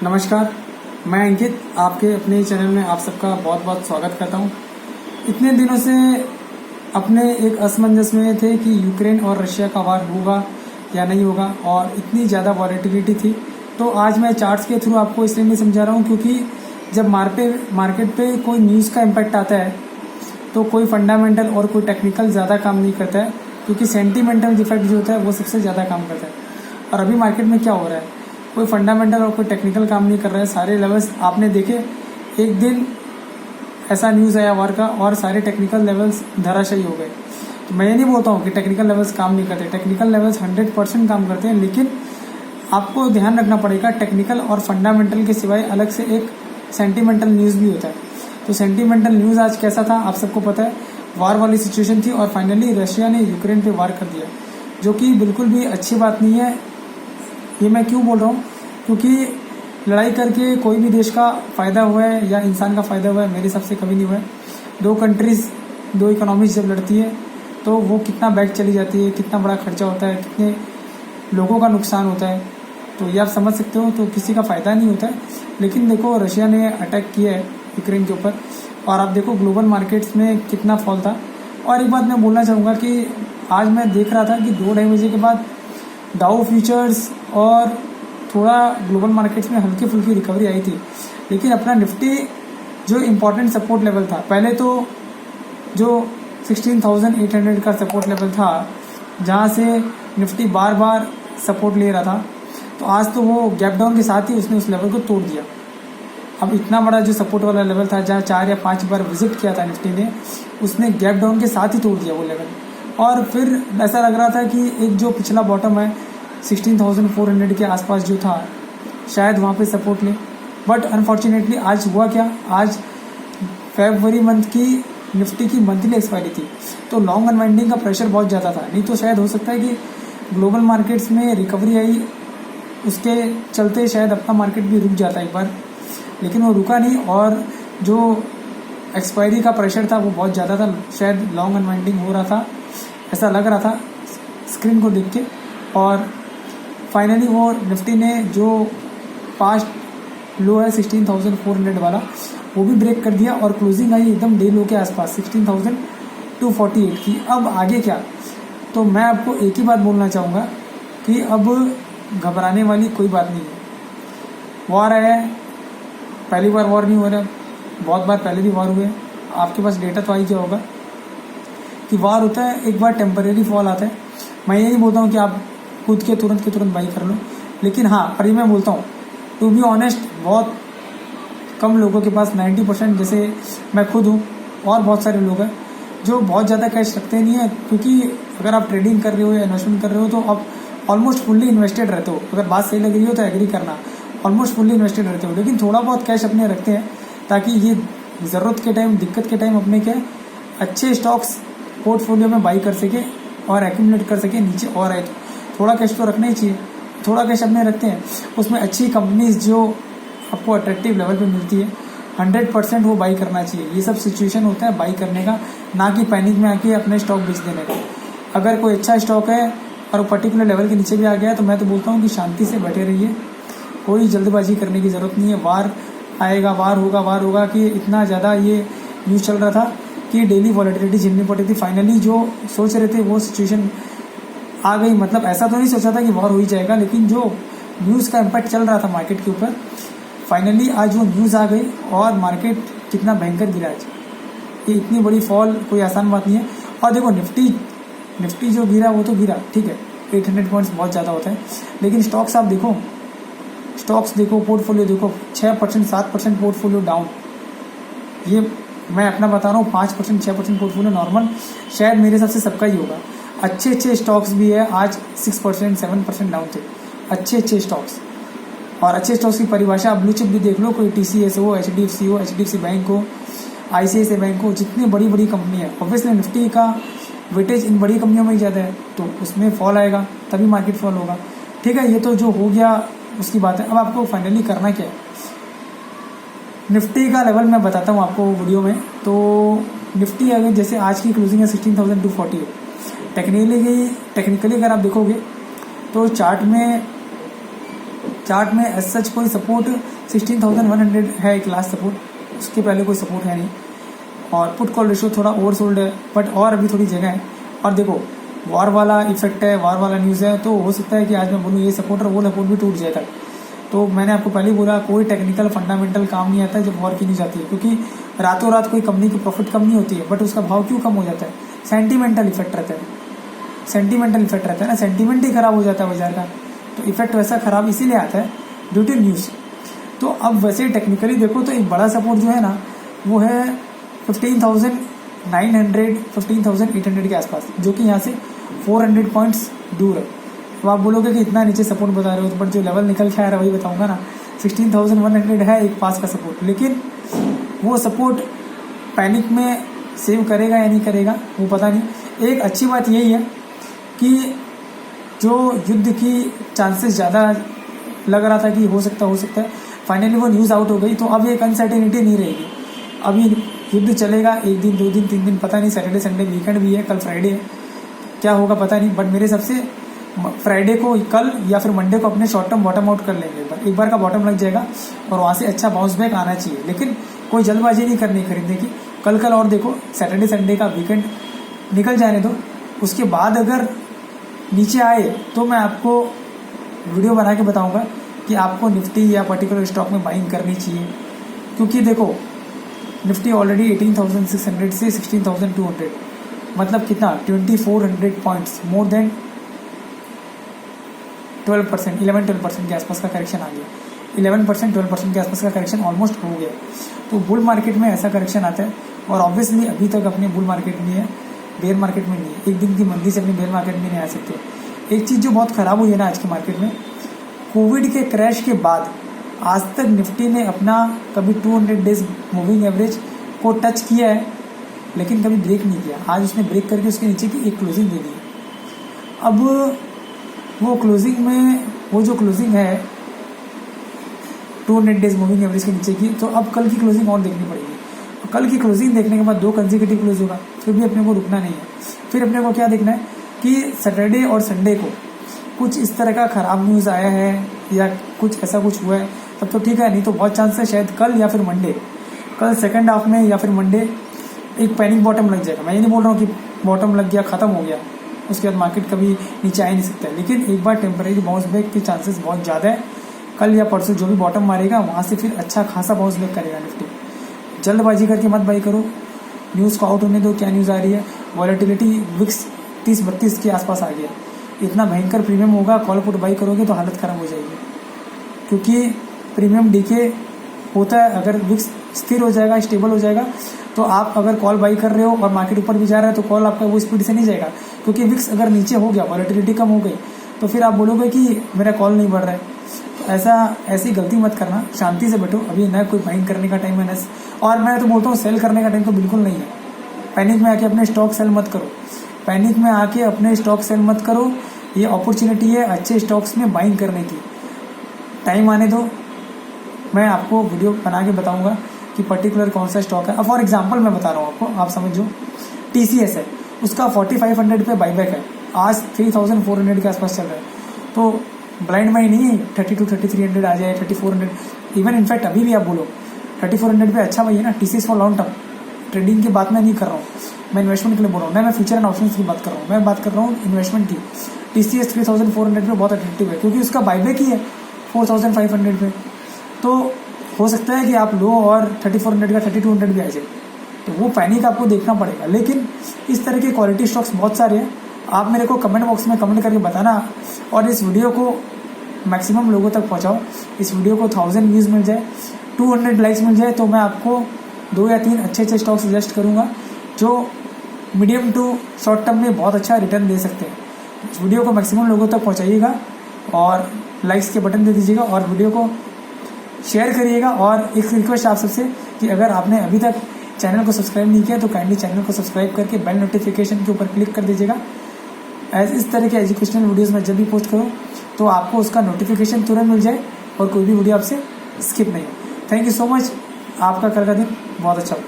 नमस्कार, मैं अंकित आपके अपने चैनल में आप सबका बहुत बहुत स्वागत करता हूं। इतने दिनों से अपने एक असमंजस में थे कि यूक्रेन और रशिया का वार होगा या नहीं होगा, और इतनी ज़्यादा वॉलेटिलिटी थी। तो आज मैं चार्ट्स के थ्रू आपको इसलिए नहीं समझा रहा हूं क्योंकि जब मार्केट पे कोई न्यूज़ का इम्पैक्ट आता है तो कोई फंडामेंटल और कोई टेक्निकल ज़्यादा काम नहीं करता है, क्योंकि सेंटिमेंटल इफेक्ट जो होता है वो सबसे ज़्यादा काम करता है। और अभी मार्केट में क्या हो रहा है, कोई फंडामेंटल और कोई टेक्निकल काम नहीं कर रहा है। सारे लेवल्स आपने देखे, एक दिन ऐसा न्यूज़ आया वार का और सारे टेक्निकल लेवल्स धराशायी हो गए। तो मैं ये नहीं बोलता हूँ कि टेक्निकल लेवल्स काम नहीं करते, टेक्निकल लेवल्स 100% काम करते हैं, लेकिन आपको ध्यान रखना पड़ेगा टेक्निकल और फंडामेंटल के सिवाय अलग से एक सेंटिमेंटल न्यूज़ भी होता है। तो सेंटिमेंटल न्यूज़ आज कैसा था आप सबको पता है, वार वाली सिचुएशन थी और फाइनली रशिया ने यूक्रेन पे वार कर दिया, जो कि बिल्कुल भी अच्छी बात नहीं है। ये मैं क्यों बोल रहा हूँ, क्योंकि लड़ाई करके कोई भी देश का फ़ायदा हुआ है या इंसान का फ़ायदा हुआ है, मेरे हिसाब से कभी नहीं हुआ है। दो कंट्रीज़, दो इकोनॉमीज जब लड़ती है तो वो कितना बैक चली जाती है, कितना बड़ा खर्चा होता है, कितने लोगों का नुकसान होता है, तो ये आप समझ सकते हो। तो किसी का फ़ायदा नहीं होता है। लेकिन देखो, रशिया ने अटैक किया है यूक्रेन के ऊपर और आप देखो ग्लोबल मार्केट्स में कितना फॉल था। और एक बात मैं बोलना चाहूँगा कि आज मैं देख रहा था कि 2-2:30 बजे के बाद डाउ फ्यूचर्स और थोड़ा ग्लोबल मार्केट्स में हल्की फुल्की रिकवरी आई थी, लेकिन अपना निफ्टी जो इम्पोर्टेंट सपोर्ट लेवल था, पहले तो जो 16,800 का सपोर्ट लेवल था जहाँ से निफ्टी बार बार सपोर्ट ले रहा था, तो आज तो वो गैप डाउन के साथ ही उसने उस लेवल को तोड़ दिया। अब इतना बड़ा जो सपोर्ट वाला लेवल था जहाँ 4 या 5 बार विजिट किया था निफ्टी ने, उसने गैप डाउन के साथ ही तोड़ दिया वो लेवल। और फिर ऐसा लग रहा था कि एक जो पिछला बॉटम है 16,400 के आसपास जो था, शायद वहाँ पे सपोर्ट ले, बट अनफॉर्चुनेटली आज हुआ क्या, आज फरवरी मंथ की निफ्टी की मंथली एक्सपायरी थी, तो लॉन्ग अनवाइंडिंग का प्रेशर बहुत ज़्यादा था। नहीं तो शायद हो सकता है कि ग्लोबल मार्केट्स में रिकवरी आई, उसके चलते शायद अपना मार्केट भी रुक जाता एक बार, लेकिन वो रुका नहीं। और जो एक्सपायरी का प्रेशर था वो बहुत ज़्यादा था, शायद लॉन्ग अनवाइंडिंग हो रहा था, ऐसा लग रहा था स्क्रीन को देख के। और फाइनली वो निफ्टी ने जो पास्ट लो है 16,400 वाला, वो भी ब्रेक कर दिया और क्लोजिंग आई एकदम डे लो के आसपास 16,248 की। अब आगे क्या, तो मैं आपको एक ही बात बोलना चाहूँगा कि अब घबराने वाली कोई बात नहीं है। वॉर आया है, पहली बार वॉर नहीं हो रहा, बहुत बार पहले भी वॉर हुए। आपके पास डेटा तो आ ही गया होगा कि वॉर होता है, एक बार टेम्परेरी फॉल आता है। मैं ये नहीं बोलता हूँ कि आप खुद के तुरंत बाई कर लो, लेकिन हाँ, पर ये मैं बोलता हूँ टू बी ऑनेस्ट, बहुत कम लोगों के पास 90%, जैसे मैं खुद हूँ और बहुत सारे लोग हैं जो बहुत ज़्यादा कैश रखते नहीं है, क्योंकि अगर आप ट्रेडिंग कर रहे हो या इन्वेस्टमेंट कर रहे हो तो आप ऑलमोस्ट फुल्ली इन्वेस्टेड रहते हो। अगर बात सही लग रही हो तो एग्री करना, ऑलमोस्ट फुल्ली इन्वेस्टेड रहते हो, लेकिन थोड़ा बहुत कैश अपने रखते हैं ताकि ये ज़रूरत के टाइम, दिक्कत के टाइम अपने क्या अच्छे स्टॉक्स पोर्टफोलियो में बाई कर सके और एक्यूमुलेट कर सके, नीचे और आए तो थोड़ा कैश तो रखना ही चाहिए। थोड़ा कैश अपने रखते हैं, उसमें अच्छी कंपनीज जो आपको अट्रैक्टिव लेवल पे मिलती है 100% वो बाई करना चाहिए। ये सब सिचुएशन होता है बाई करने का, ना कि पैनिक में आके अपने स्टॉक बेच देने का। अगर कोई अच्छा स्टॉक है और वो पर्टिकुलर लेवल के नीचे भी आ गया है तो मैं तो बोलता हूँ कि शांति से बैठे रहिए, कोई जल्दबाजी करने की ज़रूरत नहीं है। वार आएगा, वार होगा कि इतना ज़्यादा ये न्यूज़ चल रहा था कि डेली वॉलेटिलिटी झेलनी पड़ी थी। फाइनली जो सोच रहे थे वो सिचुएशन आ गई। मतलब ऐसा तो नहीं सोचा था कि वॉर हो ही जाएगा, लेकिन जो न्यूज़ का इम्पैक्ट चल रहा था मार्केट के ऊपर, फाइनली आज वो न्यूज़ आ गई और मार्केट कितना भयंकर गिरा आज। ये इतनी बड़ी फॉल कोई आसान बात नहीं है। और देखो निफ्टी जो गिरा वो तो गिरा, ठीक है, 800 पॉइंट्स बहुत ज़्यादा होता है, लेकिन स्टॉक्स आप देखो, पोर्टफोलियो देखो, 6%, 7% पोर्टफोलियो डाउन। ये मैं अपना बता रहा हूँ, 5%, 6% पोर्टफोलियो नॉर्मल शायद मेरे हिसाब से सबका ही होगा। अच्छे स्टॉक्स भी है, आज 6%, 7% डाउन थे अच्छे स्टॉक्स। और अच्छे स्टॉक्स की परिभाषा आप ब्लू चिप भी देख लो, कोई TCS हो, HDFC बैंक हो, ICICI बैंक हो, जितनी बड़ी कंपनी है। ऑब्वियसली निफ्टी का वेटेज इन बड़ी कंपनियों में ही ज़्यादा है, तो उसमें फॉल आएगा तभी मार्केट फॉल होगा। ठीक है, ये तो जो हो गया उसकी बात है। अब आपको फाइनली करना क्या है, निफ्टी का लेवल मैं बताता हूँ आपको वीडियो में। तो निफ्टी अगर जैसे आज की क्लोजिंग है 16,248, टेक्निकली अगर आप देखोगे तो चार्ट में चार्ट में एज सच कोई सपोर्ट 16,100 है एक लास्ट सपोर्ट, उसके पहले कोई सपोर्ट है नहीं। और पुट कॉल रेशियो थोड़ा ओवरसोल्ड है, बट और अभी थोड़ी जगह है। और देखो वॉर वाला इफेक्ट है, वॉर वाला न्यूज़ है, तो हो सकता है कि आज मैं बोलूँ ये सपोर्ट और वो सपोर्ट भी टूट जाए तक। तो मैंने आपको पहले ही बोला कोई टेक्निकल फंडामेंटल काम नहीं आता है जब वॉर की न्यूज़ आती है, क्योंकि रातों रात कोई कंपनी की प्रॉफिट कम नहीं होती है, बट उसका भाव क्यों कम हो जाता है? सेंटीमेंटल इफेक्ट रहता है, सेंटीमेंटल इफेक्ट रहता है ना, सेंटीमेंट ही खराब हो जाता है बाजार का। तो इफेक्ट वैसा खराब इसीलिए आता है ड्यू टू न्यूज़। तो अब वैसे टेक्निकली देखो तो एक बड़ा सपोर्ट जो है ना वो है 15,900 15,800 के आसपास, जो कि यहाँ से 400 पॉइंट्स दूर है। तो आप बोलोगे कि इतना नीचे सपोर्ट बता रहे हो, बट जो लेवल निकल के आ रहा है वही बताऊंगा ना। 16,100 है एक पास का सपोर्ट, लेकिन वो सपोर्ट पैनिक में सेव करेगा या नहीं करेगा वो पता नहीं। एक अच्छी बात यही है कि जो युद्ध की चांसेस ज़्यादा लग रहा था कि हो सकता है, फाइनली वो न्यूज़ आउट हो गई। तो अब एक अनसर्टेनिटी नहीं रहेगी, अभी युद्ध चलेगा 1 दिन 2 दिन 3 दिन पता नहीं, सैटरडे संडे वीकेंड भी है, कल फ्राइडे है, क्या होगा पता नहीं। बट मेरे हिसाब से फ्राइडे को कल या फिर मंडे को अपने शॉर्ट टर्म बॉटम आउट कर लेंगे, एक बार का बॉटम लग जाएगा और वहाँ से अच्छा बाउंस बैक आना चाहिए। लेकिन कोई जल्दबाजी नहीं करनी खरीदने की, कल और देखो सैटरडे संडे का वीकेंड निकल जाने दो, उसके बाद अगर नीचे आए तो मैं आपको वीडियो बना के बताऊंगा कि आपको निफ्टी या पर्टिकुलर स्टॉक में बाइंग करनी चाहिए। क्योंकि देखो निफ्टी ऑलरेडी 18,600 से 16,200, मतलब कितना 2,400 पॉइंट्स, मोर देन 12%, 11-12% के आसपास का करेक्शन आ गया। 11% 12% के आसपास का करेक्शन ऑलमोस्ट हो गया। तो बुल मार्केट में ऐसा करेक्शन आता है, और ऑब्वियसली अभी तक अपने बुल मार्केट में है, बेयर मार्केट में नहीं है। एक दिन की मंदी से अपने बेयर मार्केट में नहीं आ सकते। एक चीज़ जो बहुत ख़राब हुई है ना आज के मार्केट में, कोविड के क्रैश के बाद आज तक निफ्टी ने अपना कभी 200 डेज मूविंग एवरेज को टच किया है, लेकिन कभी ब्रेक नहीं किया। आज उसने ब्रेक करके उसके नीचे की एक क्लोजिंग दे दी। अब वो क्लोजिंग में वो जो क्लोजिंग है 200 डेज मूविंग एवरेज के नीचे की, तो अब कल की क्लोजिंग और देखनी पड़ेगी। कल की क्लोजिंग देखने के बाद 2 कंसेक्यूटिव क्लोज होगा, फिर भी अपने को रुकना नहीं है। फिर अपने को क्या देखना है कि सैटरडे और संडे को कुछ इस तरह का ख़राब न्यूज़ आया है या कुछ ऐसा कुछ हुआ है तब तो ठीक है, नहीं तो बहुत चांस है शायद कल या फिर मंडे, कल सेकंड हाफ में या फिर मंडे एक पैनिक बॉटम लग जाएगा। मैं ये नहीं बोल रहा हूँ कि बॉटम लग गया ख़त्म हो गया, उसके बाद मार्केट कभी नीचे आ ही नहीं सकता है, लेकिन एक बार टेम्परेरी बाउंस बैक के चांसेस बहुत ज़्यादा है। कल या परसों जो भी बॉटम मारेगा वहाँ से फिर अच्छा खासा बाउंस बैक करेगा निफ्टी। जल्दबाजी करके मत बाई करो, न्यूज़ को आउट होने दो। क्या न्यूज़ आ रही है? वॉलेटिलिटी विक्स 30-32 के आसपास आ गया, इतना भयंकर प्रीमियम होगा, कॉल पुट बाई करोगे तो हालत ख़राब हो जाएगी, क्योंकि प्रीमियम डीके होता है। अगर विक्स स्थिर हो जाएगा, स्टेबल हो जाएगा, तो आप अगर कॉल बाई कर रहे हो और मार्केट ऊपर भी जा रहा है तो कॉल आपका वो स्पीड से नहीं जाएगा, क्योंकि विक्स अगर नीचे हो गया, वॉलेटिलिटी कम हो गई, तो फिर आप बोलोगे कि मेरा कॉल नहीं बढ़ रहा है। तो ऐसी गलती मत करना, शांति से बैठो। अभी न कोई बाइंग करने का टाइम है न, और मैं तो बोलता हूँ सेल करने का टाइम तो बिल्कुल नहीं है। पैनिक में आके अपने स्टॉक सेल मत करो, पैनिक में आके अपने स्टॉक सेल मत करो। ये अपॉर्चुनिटी है अच्छे स्टॉक्स में बाइंग करने की। टाइम आने दो, मैं आपको वीडियो बना के बताऊंगा कि पर्टिकुलर कौन सा स्टॉक है। अब फॉर एग्जांपल मैं बता रहा हूँ आपको, आप समझो TCS है, उसका 4500 पे बाईबैक है, आज 3400 के आसपास चल रहा है। तो ब्लाइंड बाई नहीं है, 32-3300 आ जाए, 3400, इवन इनफैक्ट अभी भी आप बोलो 3400 पे अच्छा भाई है ना। TCS for long term, trading की बात मैं नहीं कर रहा हूँ, मैं इन्वेस्टमेंट के लिए बोल रहा हूँ, मैं फ्यूचर एंड ऑप्शंस की बात कर रहा हूँ, मैं बात कर रहा हूँ इन्वेस्टमेंट की। TCS 3400 पे बहुत अट्रैक्टिव है, क्योंकि उसका बाईबैक ही है 4500 पे। तो हो सकता है कि आप लो और 3400 का 3200 भी आ जाए, तो वो पैनिक आपको देखना पड़ेगा। लेकिन इस तरह के क्वालिटी स्टॉक्स बहुत सारे हैं, आप मेरे को कमेंट बॉक्स में कमेंट करके बताना, और इस वीडियो को मैक्सिमम लोगों तक पहुंचाओ। इस वीडियो को 1000 व्यूज़ मिल जाए, 200 लाइक्स मिल जाए, तो मैं आपको 2 या 3 अच्छे स्टॉक सजेस्ट करूँगा जो मीडियम टू शॉर्ट टर्म में बहुत अच्छा रिटर्न दे सकते हैं। इस वीडियो को मैक्सिमम लोगों तक पहुँचाइएगा और लाइक्स के बटन दे दीजिएगा और वीडियो को शेयर करिएगा। और एक रिक्वेस्ट आप सबसे कि अगर आपने अभी तक चैनल को सब्सक्राइब नहीं किया तो काइंडली चैनल को सब्सक्राइब करके बेल नोटिफिकेशन के ऊपर क्लिक कर दीजिएगा। इस तरह के एजुकेशनल वीडियोस में जब भी पोस्ट करूँ तो आपको उसका नोटिफिकेशन तुरंत मिल जाए और कोई भी वीडियो आपसे स्किप नहीं हो। थैंक यू सो मच, आपका कल का दिन बहुत अच्छा हो।